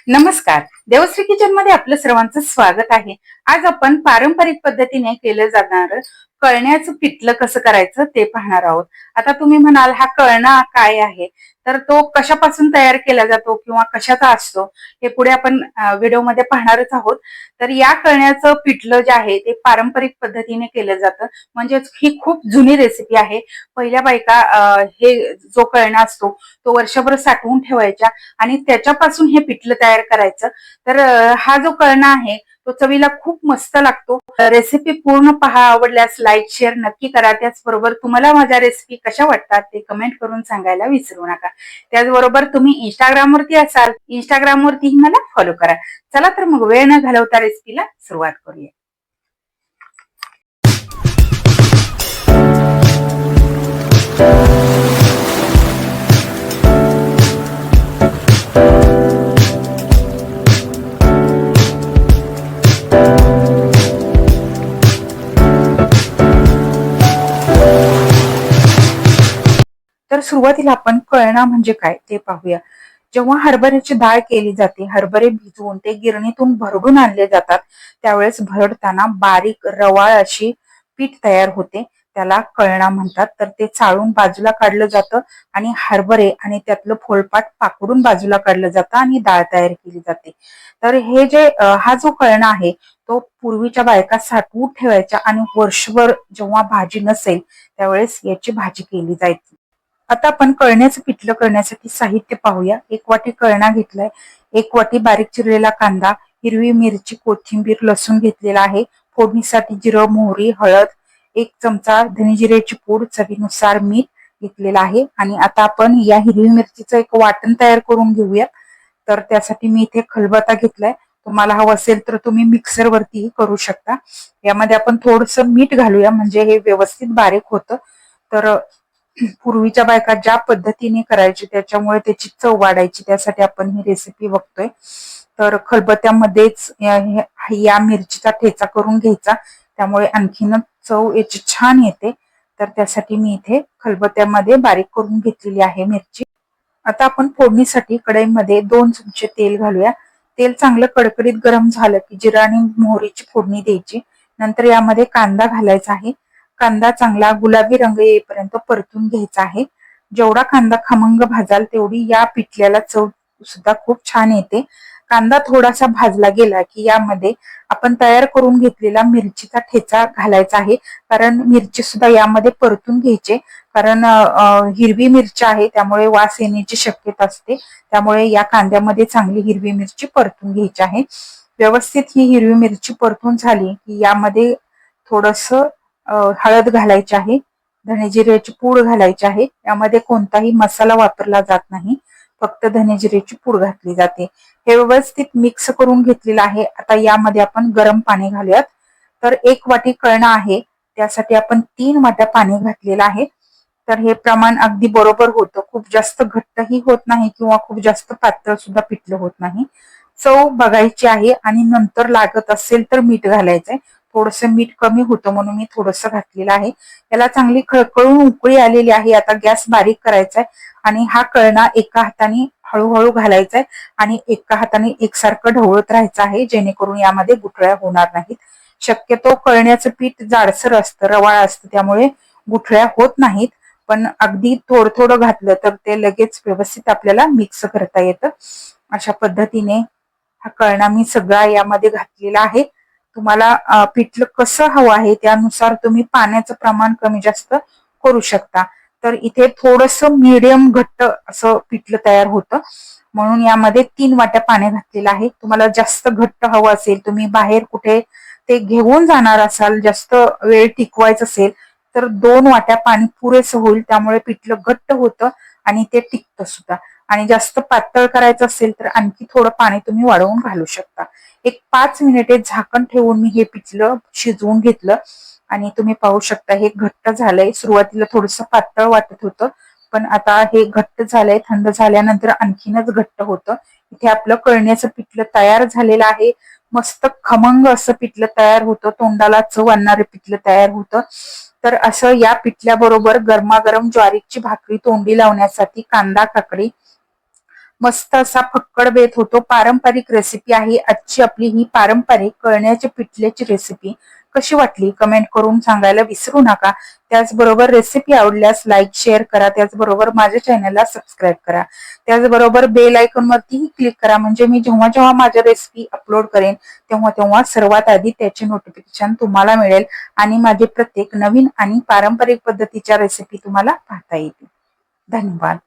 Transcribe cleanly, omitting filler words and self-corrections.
नमस्कार. देवश्री किचन मध्ये आपलं सर्वांचं स्वागत आहे. आज आपण पारंपरिक पद्धतीने केलं जाणार कळण्याचं पिठलं कसं करायचं ते पाहणार आहोत. आता तुम्ही म्हणाल हा कळणा काय आहे, तर तो कशापासून तयार केला जातो किंवा कशाचा असतो हे पुढे आपण व्हिडिओमध्ये पाहणारच आहोत. तर या कळण्याचं पिठलं जे आहे ते पारंपरिक पद्धतीने केलं जातं. म्हणजेच ही खूप जुनी रेसिपी आहे. पहिल्या बायका हे जो कळणा असतो तो वर्षभर साठवून ठेवायच्या आणि त्याच्यापासून हे पिठलं तयार करायचं. तर हा जो कळणा आहे तो चवीला खूप मस्त लागतो. रेसिपी पूर्ण पहा. आवडल्यास लाईक शेअर नक्की करा. त्याचबरोबर तुम्हाला माझ्या रेसिपी कशा वाटतात ते कमेंट करून सांगायला विसरू नका. त्याचबरोबर तुम्ही इंस्टाग्रामवरती असाल, इंस्टाग्रामवरतीही मला फॉलो करा. चला तर मग वेळ न घालवता रेसिपीला सुरुवात करूया. तर सुरुवातीला आपण कळणा म्हणजे काय ते पाहूया. जेव्हा हरभऱ्याची डाळ केली जाते, हरभरे भिजवून ते गिरणीतून भरडून आणले जातात, त्यावेळेस भरडताना बारीक रवाळ अशी पीठ तयार होते, त्याला कळणा म्हणतात. तर ते चाळून बाजूला काढलं जातं आणि हरभरे आणि त्यातलं फोलपाट पाकडून बाजूला काढलं जातं आणि डाळ तयार केली जाते. तर हे जे हा जो कळणा आहे तो पूर्वीच्या बायका साठवून ठेवायच्या आणि वर्षभर जेव्हा भाजी नसेल त्यावेळेस याची भाजी केली जायची. आता आपण कळण्याचं पिठलं करण्यासाठी साहित्य पाहूया. 1 वाटी कळणा घेतलाय, 1 वाटी बारीक चिरलेला कांदा, हिरवी मिरची, कोथिंबीर, लसूण घेतलेला आहे. फोडणीसाठी जिरं, मोहरी, हळद, 1 चमचा धने जिऱ्याची पूड, चवीनुसार मीठ घेतलेलं आहे. आणि आता आपण या हिरवी मिरचीचं एक वाटण तयार करून घेऊया. तर त्यासाठी मी इथे खलबत्ता घेतलाय. तुम्हाला हवं असेल तर तुम्ही मिक्सर वरतीही करू शकता. यामध्ये आपण थोडंसं मीठ घालूया म्हणजे हे व्यवस्थित बारीक होतं. तर पूर्वीच्या बायका ज्या पद्धतीने करायची त्याच्यामुळे त्याची चव वाढायची, त्यासाठी आपण ही रेसिपी बघतोय. तर खलबत्त्यामध्येच या मिरचीचा ठेचा करून घ्यायचा, त्यामुळे आणखीनच चव याची छान येते. तर त्यासाठी मी इथे खलबत्त्यामध्ये बारीक करून घेतलेली आहे मिरची. आता आपण फोडणीसाठी कढईमध्ये 2 चमचे तेल घालूया. तेल चांगलं कडकडीत गरम झालं की जिरा आणि मोहरीची फोडणी द्यायची. नंतर यामध्ये कांदा घालायचा आहे. कांदा चांगला गुलाबी रंग येईपर्यंत परतून घ्यायचा आहे. जेवढा कांदा खमंग भाजाल तेवढी या पिठल्याला चव सुद्धा खूप छान येते. कांदा थोडासा भाजला गेला की यामध्ये आपण तयार करून घेतलेला मिरचीचा ठेचा घालायचा आहे. कारण मिरची सुद्धा यामध्ये परतून घ्यायची, कारण हिरवी मिरची आहे त्यामुळे वास येण्याची शक्यता असते. त्यामुळे या कांद्यामध्ये चांगली हिरवी मिरची परतून घ्यायची आहे. व्यवस्थित ही हिरवी मिरची परतून झाली की यामध्ये थोडंसं हळद घालायची आहे, धने जिऱ्याची पूड घालायची आहे. यामध्ये कोणताही मसाला वापरला जात नाही, फक्त धने जिऱ्याची पूड घातली जाते. हे व्यवस्थित मिक्स करून घेतलेलं आहे. आता यामध्ये आपण गरम पाणी घालूयात. तर 1 वाटी कळणा आहे त्यासाठी आपण 3 वाट्या पाणी घातलेलं आहे. तर हे प्रमाण अगदी बरोबर होतं. खूप जास्त घट्टही होत नाही किंवा खूप जास्त पातळ सुद्धा पिठलं होत नाही. चव बघायची आहे आणि नंतर लागत असेल तर मीठ घालायचंय. थोडंसं मीठ कमी होतं म्हणून मी थोडंसं घातलेलं आहे. याला चांगली खळखळून उकळी आलेली आहे. आता गॅस बारीक करायचा आहे आणि हा कळणा एका हाताने हळूहळू घालायचा आहे आणि एका हाताने एकसारखं ढवळत राहायचं आहे, जेणेकरून यामध्ये गुठळ्या होणार नाहीत. शक्यतो कळण्याचं पीठ जाडसर असतं, रवाळ असतं, त्यामुळे गुठळ्या होत नाहीत. पण अगदी थोडं थोडं घातलं तर ते लगेच व्यवस्थित आपल्याला मिक्स करता येतं. अशा पद्धतीने हा कळणा मी सगळा यामध्ये घातलेला आहे. तुम्हाला पिठलं कसं हवं आहे त्यानुसार तुम्ही पाण्याचं प्रमाण कमी जास्त करू शकता. तर इथे थोडंसं मीडियम घट्ट असं पिठलं तयार होतं, म्हणून यामध्ये 3 वाट्या पाणी घातलेलं आहे. तुम्हाला जास्त घट्ट हवं असेल, तुम्ही बाहेर कुठे ते घेऊन जाणार असाल, जास्त वेळ टिकवायचं असेल तर 2 वाट्या पाणी पुरेसं होईल. त्यामुळे पिठलं घट्ट होतं आणि ते टिकतं सुद्धा. आणि जास्त पातळ करायचं असेल तर आणखी थोडं पाणी तुम्ही वाढवून घालू शकता. एक 5 मिनिटे झाकण ठेवून मी हे पिठलं शिजवून घेतलं आणि तुम्ही पाहू शकता हे घट्ट झालंय. सुरुवातीला थोडंसं पातळ वाटत होतं, पण आता हे घट्ट झालंय. थंड झाल्यानंतर आणखीनच घट्ट होतं. इथे आपलं कळण्याचं पिठलं तयार झालेलं आहे. मस्त खमंग असं पिठलं तयार होतं, तोंडाला चव आणणारं पिठलं तयार होतं. तर असं या पिठल्याबरोबर गरमागरम ज्वारीची भाकरी तोंडी लावण्यासाठी कांदा, काकडी, मस्त असा फक्कड बेत होतो. पारंपरिक रेसिपी आहे आजची आपली ही पारंपरिक कळण्याच्या पिठल्याची रेसिपी. कशी वाटली कमेंट करून सांगायला विसरू नका. त्याचबरोबर रेसिपी आवडल्यास लाईक शेअर करा. त्याचबरोबर माझ्या चॅनलला सबस्क्राईब करा. त्याचबरोबर बेल आयकॉन वरतीही क्लिक करा, म्हणजे मी जेव्हा जेव्हा माझ्या रेसिपी अपलोड करेन तेव्हा तेव्हा सर्वात आधी त्याचे नोटिफिकेशन तुम्हाला मिळेल आणि माझे प्रत्येक नवीन आणि पारंपरिक पद्धतीच्या रेसिपी तुम्हाला पाहता येतील. धन्यवाद.